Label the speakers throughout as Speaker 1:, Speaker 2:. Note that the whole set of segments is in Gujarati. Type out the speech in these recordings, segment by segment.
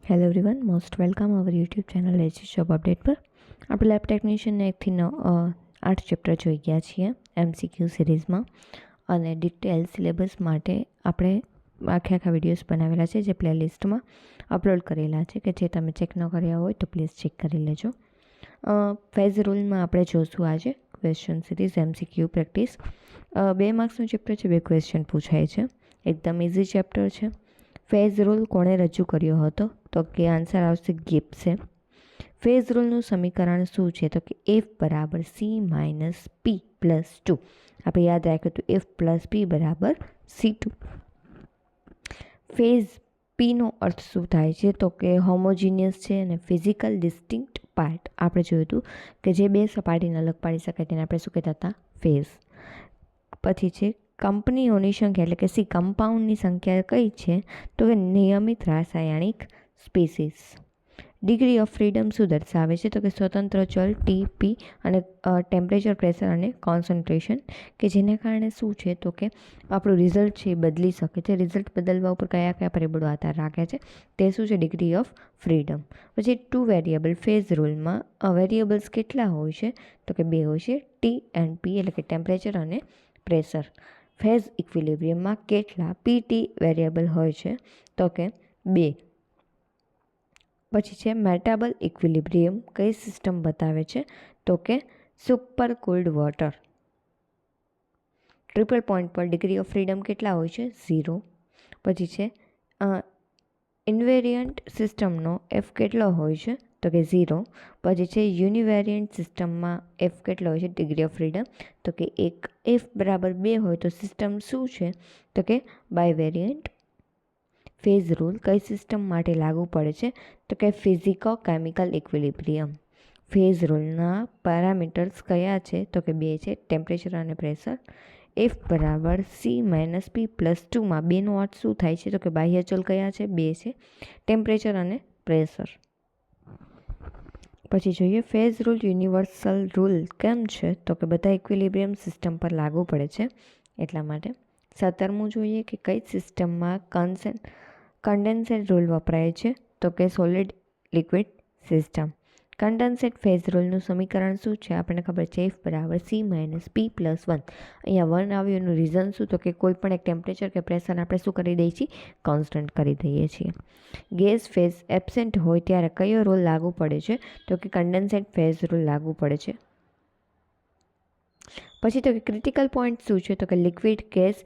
Speaker 1: Hello everyone, most welcome our YouTube channel latest job update પર. આપણે લેબ ટેકનિશિયનને 1 થી 8 ચેપ્ટર જોઈ ગયા છીએ MCQ સિરીઝમાં, અને ડિટેલ સિલેબસ માટે આપણે આખા વિડીયોઝ બનાવેલા છે જે પ્લેલિસ્ટમાં અપલોડ કરેલા છે, કે જે તમે ચેક ન કર્યા હોય તો પ્લીઝ ચેક કરી લેજો. ફેઝ રૂલમાં આપણે જોશું આજે ક્વેશ્ચન સિરીઝ MCQ પ્રેક્ટિસ. 2 માર્ક્સનું ચેપ્ટર છે, 2 ક્વેશ્ચન પૂછાય છે, એકદમ ઇઝી ચેપ્ટર છે. ફેઝ રૂલ કોણે રજૂ કર્યો હતો? તો કે આન્સર આવશે ગિબ્સે. ફેઝ રૂલનું સમીકરણ શું છે? તો કે F બરાબર C માઇનસ P પ્લસ 2. આપણે યાદ રાખ્યું હતું F પ્લસ P બરાબર C2. ફેઝ Pનો અર્થ શું થાય છે? તો કે હોમોજીનિયસ છે અને ફિઝિકલ ડિસ્ટિંક્ટ પાર્ટ. આપણે જોયું હતું કે જે બે સપાટીને અલગ પાડી શકાય તેને આપણે શું કહેતા હતા? ફેઝ. પછી છે કંપનીઓની સંખ્યા, એટલે કે સી કમ્પાઉન્ડની સંખ્યા કઈ છે? તો કે નિયમિત રાસાયણિક સ્પીસીસ. ડિગ્રી ઓફ ફ્રીડમ શું દર્શાવે છે? તો કે સ્વતંત્ર ચલ TP અને ટેમ્પરેચર, પ્રેશર અને કોન્સન્ટ્રેશન, કે જેને કારણે શું છે? તો કે આપણું રિઝલ્ટ છે એ બદલી શકે છે. રિઝલ્ટ બદલવા ઉપર કયા કયા પરિબળો આધાર રાખે છે તે શું છે? Degree of freedom. પછી 2 વેરિયેબલ ફેઝ રૂલમાં વેરિયેબલ્સ કેટલા હોય છે? તો કે 2 હોય છે, T એન્ડ P, એટલે કે ટેમ્પરેચર અને પ્રેશર. ફેઝ ઇક્વિલિબ્રિયમમાં કેટલા PT વેરિયેબલ હોય છે? તો કે 2. પછી છે મેટાબલ ઇક્વિલિબ્રિયમ કઈ સિસ્ટમ બતાવે છે? તો કે super cooled water. Triple point પર ડિગ્રી ઓફ ફ્રીડમ કેટલા હોય છે? 0. પછી છે ઇન્વેરિયન્ટ સિસ્ટમનો F કેટલો હોય છે? તો કે 0. પછી છે યુનિવેરિયન્ટ સિસ્ટમમાં F કેટલો હોય છે ડિગ્રી ઓફ ફ્રીડમ? તો કે 1. F બરાબર 2 હોય તો સિસ્ટમ શું છે? તો કે બાયવેરિયન્ટ. ફેઝ રૂલ કઈ સિસ્ટમ માટે લાગુ પડે છે? તો કે ફિઝિકો કેમિકલ ઇક્વિલિબ્રિયમ. ફેઝ રૂલના પેરામીટર્સ કયા છે? તો કે 2 છે, ટેમ્પરેચર અને પ્રેશર. F બરાબર C માઇનસ P પ્લસ 2માં 2નો અર્થ શું થાય છે? તો કે બાહ્ય ચલ કયા છે? 2 છે, ટેમ્પરેચર અને પ્રેશર. પછી જોઈએ ફેઝ રૂલ યુનિવર્સલ રૂલ કેમ છે? તો કે બધા ઇક્વિલિબ્રિયમ સિસ્ટમ પર લાગુ પડે છે એટલા માટે. 17મું જોઈએ કે કઈ સિસ્ટમમાં કન્ડેન્સેટ રૂલ વપરાય છે? તો કે solid liquid system. Condensate phase રૂલનું સમીકરણ શું છે? આપણને ખબર છે F બરાબર C માઇનસ P પ્લસ 1. અહીંયા 1 આવ્યું એનું રીઝન શું? તો કે કોઈ પણ એક ટેમ્પરેચર કે પ્રેશર આપણે શું કરી દઈએ છીએ? કોન્સ્ટન્ટ કરી દઈએ છીએ. ગેસ ફેઝ એબસેન્ટ હોય ત્યારે કયો રૂલ લાગુ પડે છે? તો કે કન્ડેન્સેટ ફેઝ રૂલ લાગુ પડે છે. પછી તો કે ક્રિટિકલ પોઈન્ટ શું છે? તો કે લિક્વિડ ગેસ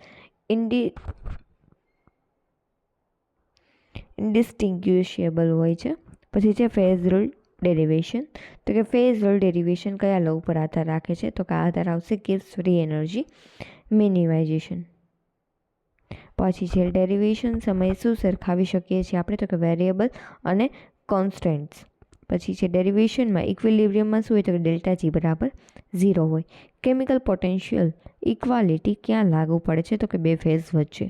Speaker 1: ઇન્ડિસ્ટિંગ્યુશેબલ હોય છે. પછી છે ફેઝ રૂલ ડેરિવેશન. તો કે ફેઝ રૂલ ડેરિવેશન કયા લો ઉપર આધાર રાખે છે? તો કે આધાર આવશે ગિવ્સ ફ્રી એનર્જી મિનિમાઇઝેશન. પછી છે ડેરિવેશન સમયે શું સરખાવી શકીએ છીએ આપણે? તો કે વેરિયેબલ અને કોન્સ્ટન્ટ્સ. પછી છે ડેરિવેશનમાં ઇક્વિલિબ્રિયમમાં શું હોય? તો કે ડેલ્ટા G બરાબર 0 હોય. કેમિકલ પોટેન્શિયલ ઇક્વાલિટી ક્યાં લાગુ પડે છે? તો કે 2 ફેઝ વચ્ચે.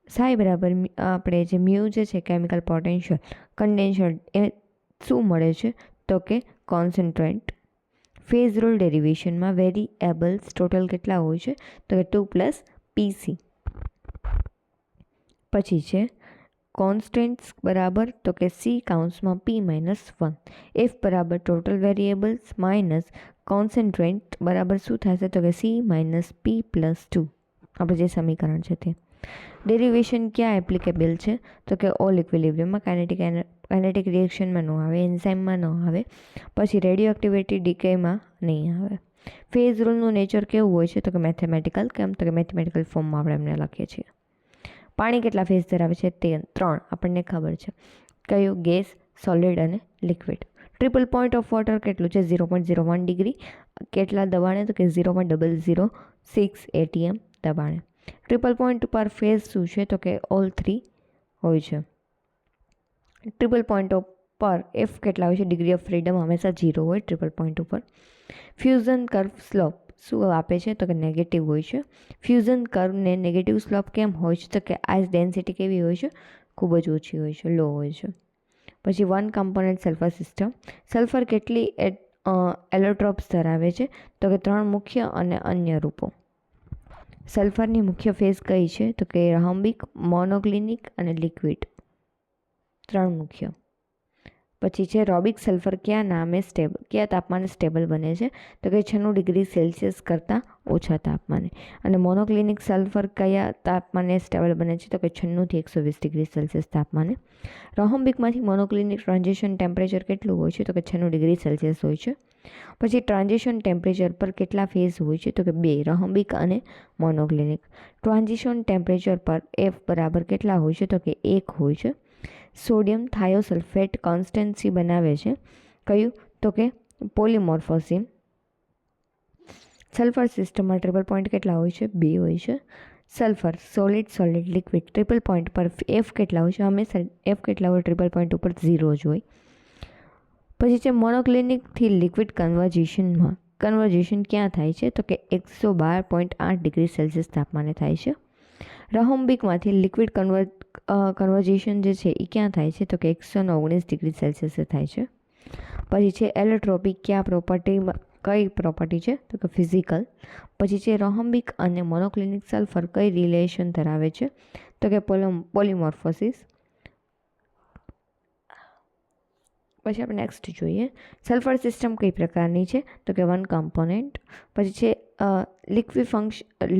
Speaker 1: સાઈ બરાબર આપણે જે મ્યુ જે છે કેમિકલ પોટેન્શિયલ કન્ડેન્સર, એ શું મળે છે? તો કે કોન્સન્ટ્રેન્ટ. ફેઝ રૂલ ડેરિવેશનમાં વેરિયેબલ્સ ટોટલ કેટલા હોય છે? તો કે 2 પ્લસ PC. પછી છે કોન્સ્ટન્ટ્સ બરાબર તો કે C કાઉન્સમાં P માઇનસ 1. F બરાબર ટોટલ વેરિયેબલ્સ માઇનસ કોન્સન્ટ્રેન્ટ બરાબર શું થશે? તો કે C માઇનસ P પ્લસ 2. આપણે જે સમીકરણ છે તે. ડેરિવેશન ક્યાં એપ્લિકેબલ છે? તો કે ઓલ ઇક્વિલિબ્રિયમમાં. કાઇનેટિક રિએક્શનમાં ન આવે, એન્ઝાઇમમાં ન આવે, પછી રેડિયો એક્ટિવિટી ડિકેમાં નહીં આવે. ફેઝ રૂલનું નેચર કેવું હોય છે? તો કે મેથેમેટિકલ. કેમ? તો કે મેથેમેટિકલ ફોર્મમાં આપણે એમને લખીએ છીએ. પાણી કેટલા ફેઝ ધરાવે છે? 3. આપણને ખબર છે. કયું? ગેસ, સોલિડ અને liquid. Triple point of water કેટલું છે? 0.01 ડિગ્રી. કેટલા દબાણે? તો કે 0.006 atm દબાણે. ટ્રિપલ પોઈન્ટ પર ફેઝ શું છે? તો કે ઓલ 3 હોય છે. ટ્રિપલ પોઈન્ટ પર F કેટલા હોય છે? ડિગ્રી ઓફ ફ્રીડમ હંમેશા 0 હોય ટ્રિપલ પોઈન્ટ ઉપર. ફ્યુઝન કર્વ સ્લોપ શું આપે છે? તો કે નેગેટિવ હોય છે. ફ્યુઝન કર્વને નેગેટિવ સ્લોપ કેમ હોય છે? તો કે આઇસ ડેન્સિટી કેવી હોય છે? ખૂબ જ ઓછી હોય છે, લો હોય છે. પછી 1 કમ્પોનન્ટ સલ્ફર સિસ્ટમ. સલ્ફર કેટલી એલોટ્રોપ્સ ધરાવે છે? તો કે 3 મુખ્ય અને અન્ય રૂપો. સલ્ફરની મુખ્ય ફેઝ કઈ છે? તો કે રોમ્બિક, મોનોક્લિનિક અને લિક્વિડ. 3 મુખ્ય. પછી છે રોબિક સલ્ફર કયા તાપમાને સ્ટેબલ બને છે? તો કે 96 ડિગ્રી સેલ્સિયસ કરતાં ઓછા તાપમાને. અને મોનોક્લિનિક સલ્ફર કયા તાપમાને સ્ટેબલ બને છે? તો કે 96 થી 120 ડિગ્રી સેલ્સિયસ તાપમાને. રોહમ્બિકમાંથી મોનોક્લિનિક ટ્રાન્ઝિશન ટેમ્પરેચર કેટલું હોય છે? તો કે 96 ડિગ્રી સેલ્સિયસ હોય છે. પછી ટ્રાન્ઝિશન ટેમ્પરેચર પર કેટલા ફેઝ હોય છે? તો કે 2, રોહમ્બિક અને મોનોક્લિનિક. ટ્રાન્ઝિશન ટેમ્પરેચર પર એફ બરાબર કેટલા હોય છે? તો કે 1 હોય છે. સોડિયમ થાયોસલ્ફેટ કોન્સ્ટન્સી બનાવે છે કયું? તો કે પોલીમોર્ફોસિસ. સલ્ફર સિસ્ટમમાં ટ્રિપલ પોઈન્ટ કેટલા હોય છે? 2 હોય છે. Sulphur solid liquid triple point પર એફ કેટલા હોય છે? હંમેશા એફ કેટલા હોય ટ્રિપલ પોઈન્ટ ઉપર? 0 જ હોય. પછી છે મોનોક્લિનિકથી લિક્વિડ કન્વર્ઝેશન ક્યાં થાય છે? તો કે 112.8 ડિગ્રી સેલ્સિયસ તાપમાને થાય છે. રોહમ્બિકમાંથી લિક્વિડ કન્વર્ઝેશન જે છે એ ક્યાં થાય છે? તો કે 119 ડિગ્રી સેલ્સિયસે થાય છે. પછી છે એલોટ્રોપી કઈ પ્રોપર્ટી છે? તો કે ફિઝિકલ. પછી છે રોહમ્બિક અને મોનોક્લિનિક સલ્ફર કઈ રિલેશન ધરાવે છે? તો કે પોલીમોર્ફોસિસ. પછી આપણે નેક્સ્ટ જોઈએ સલ્ફર સિસ્ટમ કઈ પ્રકારની છે? તો કે 1 કમ્પોનેન્ટ. પછી છે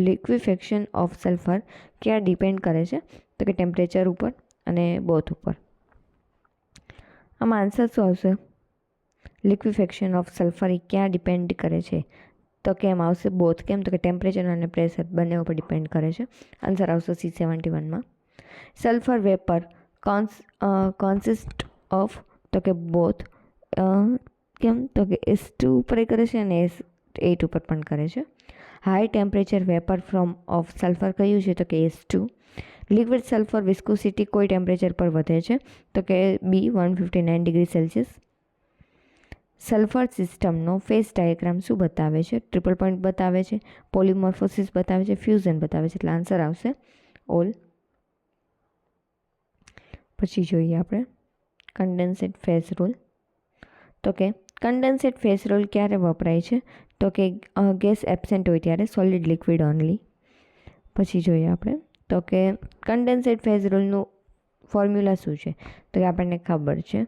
Speaker 1: લિક્વિફેક્શન ઓફ સલ્ફર ક્યાં ડિપેન્ડ કરે છે? તો કે ટેમ્પરેચર ઉપર અને બોથ ઉપર. આમાં આન્સર શું આવશે? લિક્વિફેક્શન ઓફ સલ્ફર એ ક્યાં ડિપેન્ડ કરે છે? તો કે એમ આવશે બોથ. કેમ? તો કે ટેમ્પરેચર અને પ્રેશર બંને ઉપર ડિપેન્ડ કરે છે. આન્સર આવશે C71માં. સલ્ફર વેપર કોન્સિસ્ટ ઓફ તો કે બોથ. કેમ? તો કે S2 ઉપર કરે છે અને S8 ઉપર પણ કરે છે. High temperature vapour from of sulphur કયું છે? તો કે S2. લિક્વિડ સલ્ફર વિસ્કોસિટી કોઈ ટેમ્પરેચર પર વધે છે? તો કે B 159 ડિગ્રી સેલ્સિયસ. સલ્ફર સિસ્ટમનો ફેઝ ડાયાગ્રામ શું બતાવે છે? ટ્રિપલ પોઈન્ટ બતાવે છે, પોલીમોર્ફોસિસ બતાવે છે, ફ્યુઝન બતાવે છે. એટલે આન્સર આવશે ઓલ. પછી જોઈએ આપણે કન્ડેન્સેટ ફેઝ રૂલ. તો કે કન્ડેન્સેટ ફેઝ રૂલ ક્યારે વપરાય છે? તો કે ગેસ એબસેન્ટ હોય ત્યારે, સોલિડ લિક્વિડ ઓનલી. પછી જોઈએ આપણે તો કે કન્ડેન્સેટ ફેઝ રૂલનું ફોર્મ્યુલા શું છે? તો કે આપણને ખબર છે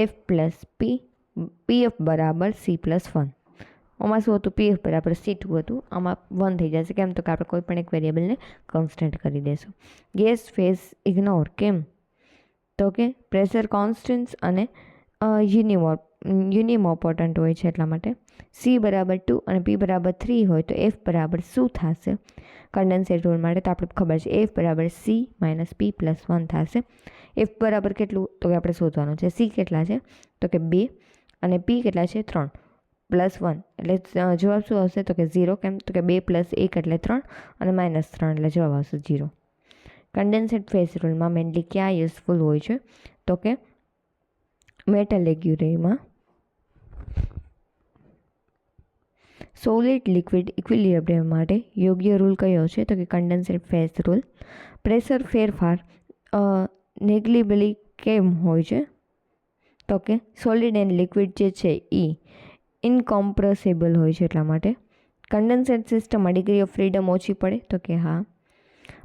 Speaker 1: F પ્લસ PF બરાબર C+1. આમાં શું હતું? PF બરાબર C2 હતું. આમાં 1 થઈ જશે. કેમ? તો કે આપણે કોઈ પણ એક વેરિયેબલને કોન્સ્ટન્ટ કરી દઈશું. Gas phase ignore. કેમ? તો કે પ્રેશર કોન્સ્ટન્ટ્સ અને યુનિમોપોટન્ટ હોય છે એટલા માટે. C બરાબર 2 અને P બરાબર 3 હોય તો F બરાબર શું થશે? કન્ડેન્સેટ રૂલ માટે તો આપણે ખબર છે F બરાબર C - P + 1 થશે. F બરાબર કેટલું? તો કે આપણે શોધવાનું છે. C કેટલા છે? તો કે 2 અને P કેટલા છે? 3 + 1 એટલે જવાબ શું આવશે? તો કે 0. કેમ? તો કે 2 + 1 એટલે 3 અને -3 એટલે જવાબ આવશે 0. કન્ડેન્સેટ ફેઝ રૂલમાં મેનલી ક્યાં યુઝફુલ હોય છે? તો કે મેટલ એગ્યુરેમાં. સોલિડ લિક્વિડ ઇક્વિલિબ્રિયમ માટે યોગ્ય રૂલ કયો છે? તો કે કન્ડેન્સેટ ફેઝ રૂલ. પ્રેશર ફેરફાર નેગ્લિબલી કેમ હોય છે? તો કે સોલિડ એન્ડ લિક્વિડ જે છે એ ઇનકોમ્પ્રેસિબલ હોય છે એટલા માટે. કન્ડેન્સેટ સિસ્ટમમાં ડિગ્રી ઓફ ફ્રીડમ ઓછી પડે? તો કે હા.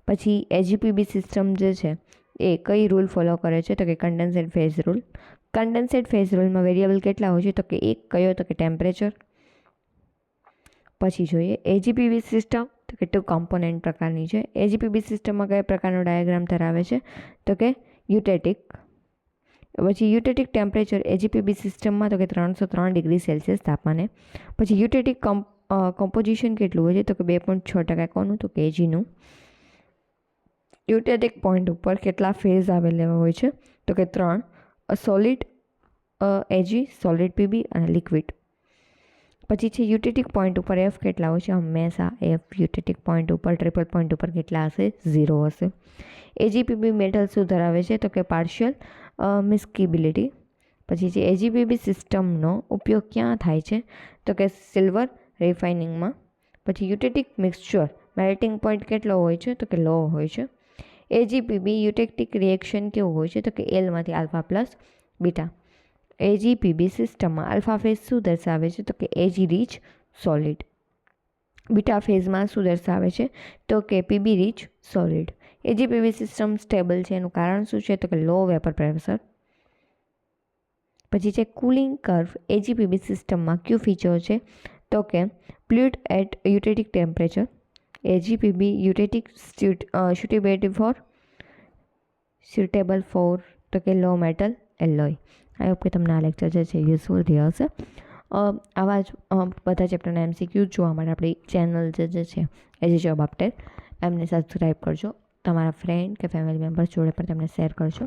Speaker 1: પછી AGPB સિસ્ટમ જે છે એ કઈ રૂલ ફોલો કરે છે? તો કે condensate phase rule. Condensate phase રૂલમાં વેરિયેબલ કેટલા હોય છે? તો કે એક. કયો? તો કે ટેમ્પરેચર. પછી જોઈએ AGPB સિસ્ટમ તો કે 2 કોમ્પોનેન્ટ પ્રકારની છે. AGPB સિસ્ટમમાં કયા પ્રકારનો ડાયાગ્રામ ધરાવે છે? તો કે યુટેટિક. પછી યુટેટિક ટેમ્પરેચર AGPB સિસ્ટમમાં તો કે 303 ડિગ્રી સેલ્સિયસ તાપમાને. પછી યુટેટિક કોમ્પોઝિશન કેટલું હોય છે? તો કે 2.6%. કોનું? તો કે AGનું. યુટેટિક પોઈન્ટ ઉપર કેટલા ફેઝ આવેલા હોય છે? તો કે 3. સોલિડ AG, સોલિડ PB અને લિક્વિડ. પછી છે યુટેટિક પોઈન્ટ ઉપર F કેટલા હોય છે? હંમેશા F યુટેટિક પોઈન્ટ ઉપર ટ્રિપલ પોઈન્ટ ઉપર કેટલા હશે? 0 હશે. AGPB મેટલ શું ધરાવે છે? તો કે પાર્શિયલ મિસ્કિબિલિટી. પછી છે AGPB સિસ્ટમનો ઉપયોગ ક્યાં થાય છે? તો કે સિલ્વર રિફાઇનિંગમાં. પછી યુટેટિક મિક્સચર મેલ્ટિંગ પોઈન્ટ કેટલો હોય છે? તો કે લો હોય છે. AGPB યુટેટિક રિએક્શન કેવું હોય છે? તો કે Lમાંથી આલ્ફા પ્લસ બીટા. AGPB સિસ્ટમમાં આલ્ફા ફેઝ શું દર્શાવે છે? તો કે AG રીચ સોલિડ. બીટા ફેઝમાં શું દર્શાવે છે? તો કે PB rich solid. AGPB system stable છે એનું કારણ શું છે તો કે લો વેપર પ્રેશર. પછી છે કુલિંગ કર્વ. એજીપીવી સિસ્ટમમાં કયું ફીચર છે તો કે fluid at eutectic temperature. AGPB eutectic suitable for તો કે low metal alloy. I hope કે તમને આ લેક્ચર જે છે યુઝફુલ થયો હશે. આવા જ બધા ચેપ્ટરના MCQ જોવા માટે આપણી ચેનલ જે છે એજી જોબ અપડેટ એમને સબસ્ક્રાઈબ કરજો. તમારા ફ્રેન્ડ કે ફેમિલી મેમ્બર્સ જોડે પણ તેમને શેર કરજો.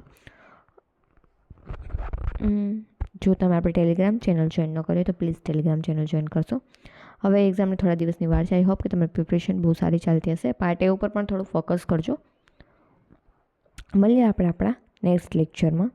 Speaker 1: જો તમે આપણી ટેલિગ્રામ ચેનલ જોઈન ન કરી તો પ્લીઝ ટેલિગ્રામ ચેનલ જોઈન કરશો. હવે એક્ઝામને થોડા દિવસની વાર છે. આઈ હોપ કે તમારી પ્રિપરેશન બહુ સારી ચાલતી હશે. પાર્ટ એ ઉપર પણ થોડું ફોકસ કરજો. મળીએ આપણે આપણા નેક્સ્ટ લેક્ચરમાં.